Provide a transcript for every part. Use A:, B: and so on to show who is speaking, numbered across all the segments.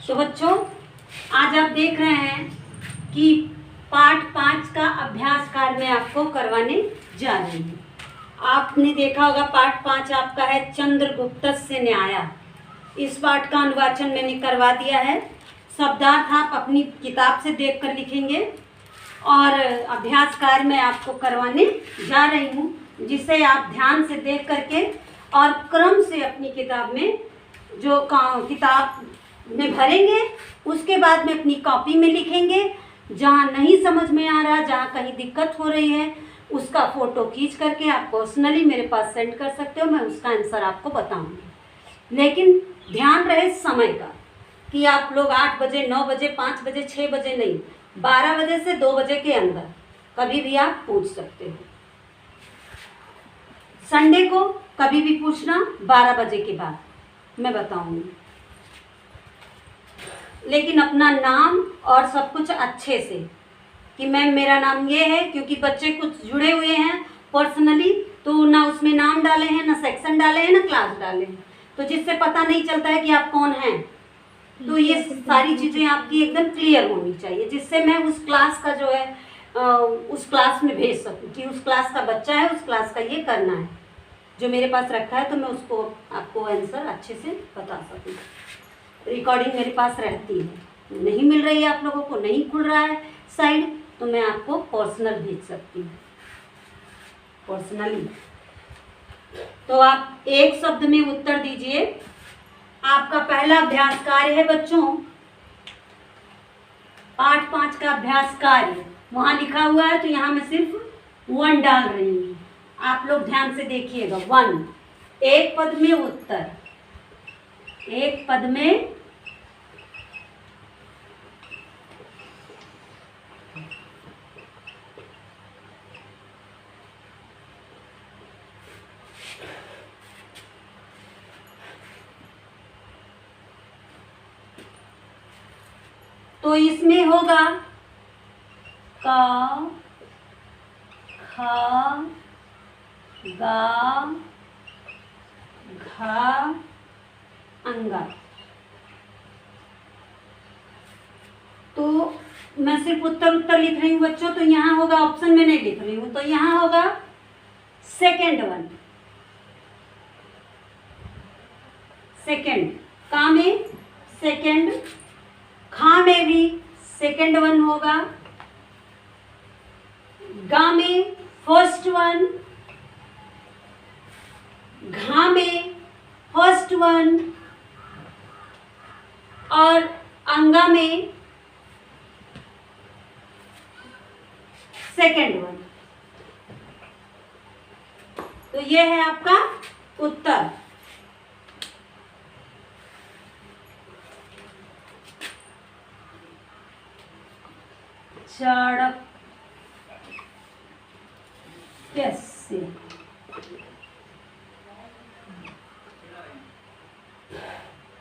A: तो बच्चों, आज आप देख रहे हैं कि पाठ 5 का अभ्यास कार्य मैं आपको करवाने जा रही हूँ। आपने देखा होगा पाठ 5 आपका है चंद्रगुप्तस्य न्याया। इस पाठ का अनुवाचन मैंने करवा दिया है। शब्दार्थ आप अपनी किताब से देखकर लिखेंगे और अभ्यास कार्य मैं आपको करवाने जा रही हूँ, जिसे आप ध्यान से देख करके और क्रम से अपनी किताब में जो किताब में भरेंगे, उसके बाद में अपनी कॉपी में लिखेंगे। जहाँ नहीं समझ में आ रहा, जहाँ कहीं दिक्कत हो रही है, उसका फ़ोटो खींच करके आप पर्सनली मेरे पास सेंड कर सकते हो। मैं उसका आंसर आपको बताऊंगी। लेकिन ध्यान रहे समय का कि आप लोग 8 बजे, 9 बजे, 5 बजे, 6 बजे नहीं, 12 बजे से 2 बजे के अंदर कभी भी आप पूछ सकते हो। संडे को कभी भी पूछना 12 बजे के बाद, मैं बताऊंगी। लेकिन अपना नाम और सब कुछ अच्छे से कि मैम मेरा नाम ये है, क्योंकि बच्चे कुछ जुड़े हुए हैं पर्सनली, तो ना उसमें नाम डाले हैं, ना सेक्शन डाले हैं, ना क्लास डाले हैं, तो जिससे पता नहीं चलता है कि आप कौन हैं। तो ये सारी चीज़ें आपकी एकदम क्लियर होनी चाहिए, जिससे मैं उस क्लास का जो है उस क्लास में भेज सकूँ कि उस क्लास का बच्चा है, उस क्लास का ये करना है जो मेरे पास रखा है, तो मैं उसको आपको आंसर अच्छे से बता सकूँ। रिकॉर्डिंग मेरे पास रहती है, नहीं मिल रही है आप लोगों को, नहीं खुल रहा है साइड, तो मैं आपको पर्सनल भेज सकती हूँ, पर्सनली। तो आप एक शब्द में उत्तर दीजिए। आपका पहला अभ्यास कार्य है बच्चों, पाठ 5 का अभ्यास कार्य। वहां लिखा हुआ है तो यहाँ मैं सिर्फ 1 डाल रही हूँ। आप लोग ध्यान से देखिएगा। 1, एक पद में उत्तर, एक पद में तो इसमें होगा का, खा, गा, घा, अंगा। तो मैं सिर्फ उत्तर लिख रही हूँ बच्चों, तो यहाँ होगा, ऑप्शन में नहीं लिख रही हूँ, तो यहाँ होगा सेकेंड 1, सेकेंड। का में सेकेंड, खा में भी सेकेंड 1 होगा, गा में फर्स्ट 1, घा में फर्स्ट 1 और अंगा में सेकेंड 1। तो ये है आपका उत्तर। चाणक्य से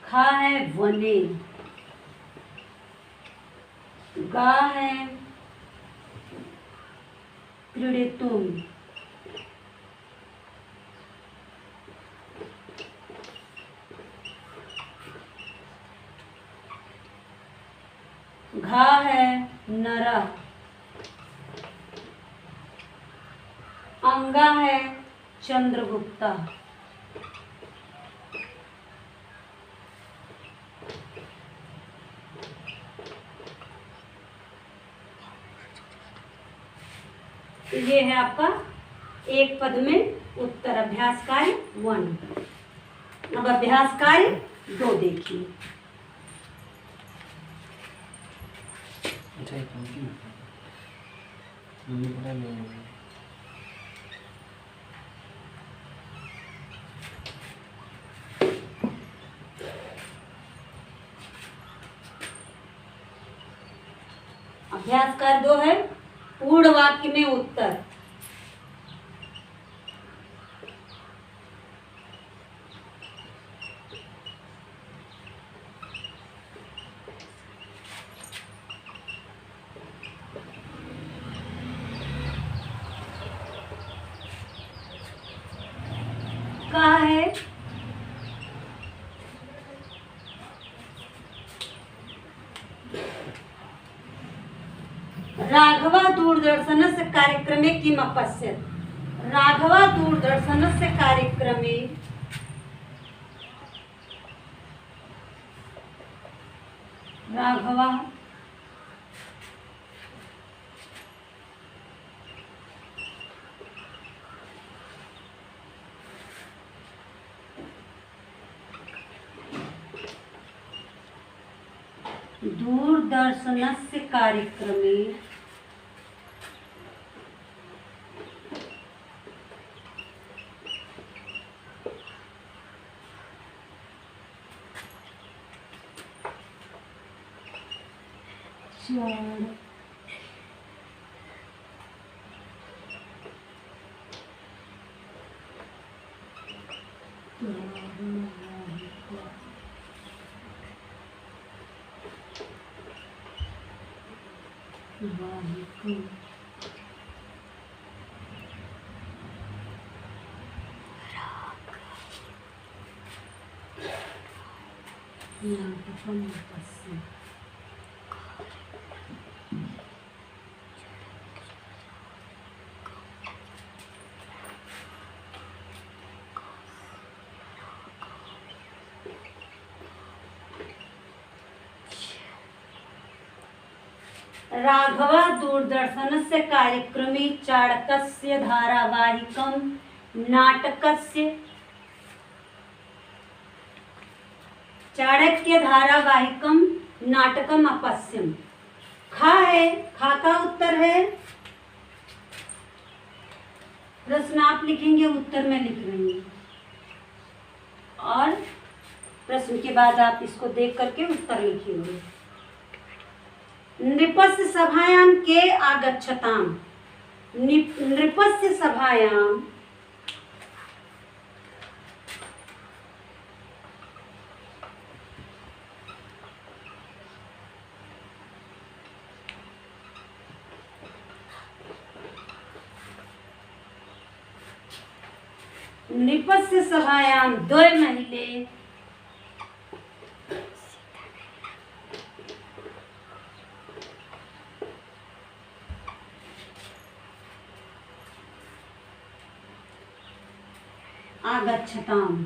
A: खा है वने, गा है क्रीडितुम, घा है नरा, अंगा है चंद्रगुप्ता। तो ये है आपका एक पद में उत्तर, अभ्यास कार्य 1। अब अभ्यास कार्य 2 देखिए। अभ्यास कार्य 2 है पूर्ण वाक्य में उत्तर। का है राघवा दूरदर्शनस्य कार्यक्रमे किम् अपश्यत्। राघवा दूरदर्शनस्य कार्यक्रमे राघवा दूरदर्शनस्य कार्यक्रमे राघवा दूरदर्शनस्य कार्यक्रमे चाणक्यस्य धारावाहिकं नाटकस्य चाणक्य धारावाहिकम नाटकम अपश्यम। खा है, खा का उत्तर है। प्रश्न आप लिखेंगे, उत्तर में लिख रही हूँ, और प्रश्न के बाद आप इसको देख करके उत्तर लिखेंगे। नृपस्य सभायां के आगच्छताम। नृपस्य सभायां नृपस्य सभायां द्वय महिले आगच्छताम।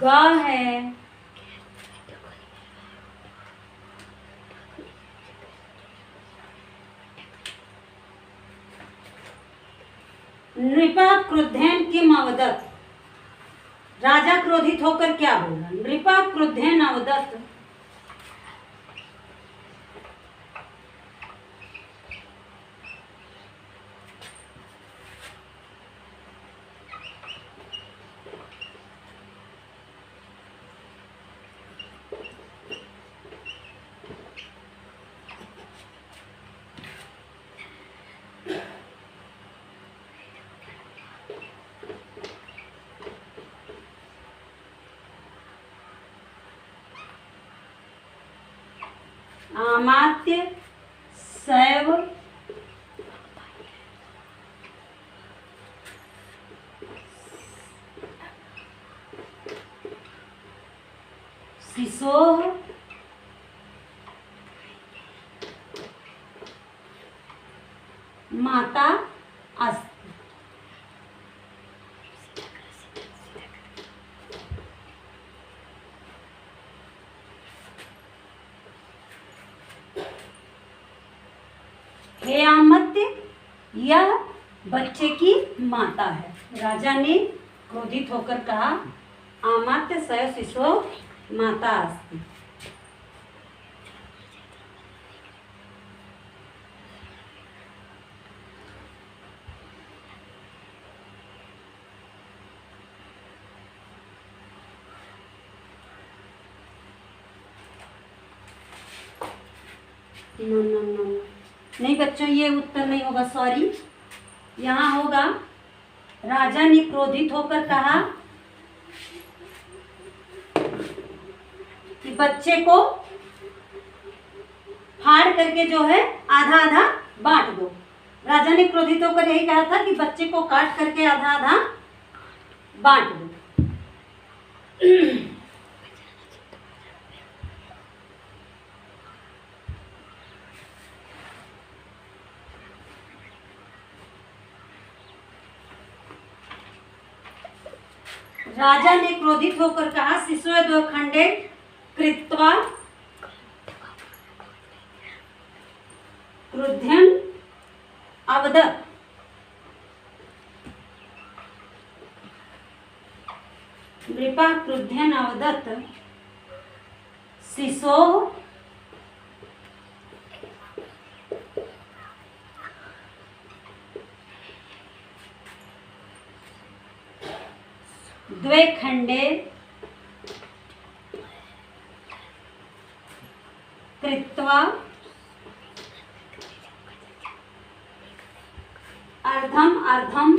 A: गा है, नृपा क्रुद्धेन किम अवदत्। राजा क्रोधित होकर क्या बोला। नृपा क्रुद्धेन अवदत्। अमात्य सैव शिशोः माता अस्ति। हे अमात्य, यह बच्चे की माता है। राजा ने क्रोधित होकर कहा, अमात्य सय शिशो माता अस्ति। नहीं बच्चों, ये उत्तर नहीं होगा, सॉरी। यहाँ होगा, राजा ने क्रोधित होकर कहा कि बच्चे को फाड़ करके जो है आधा आधा बांट दो। राजा ने क्रोधित होकर यही कहा था कि बच्चे को काट करके आधा आधा बांट दो। राजा ने क्रोधित होकर कहा, शिशवे द्वौ खंडे कृत्वा क्रुध्यन् अवदत्। नृपः क्रुध्यन् अवदत्, शिशोः द्वे खंडे कृत्वा अर्धम अर्धम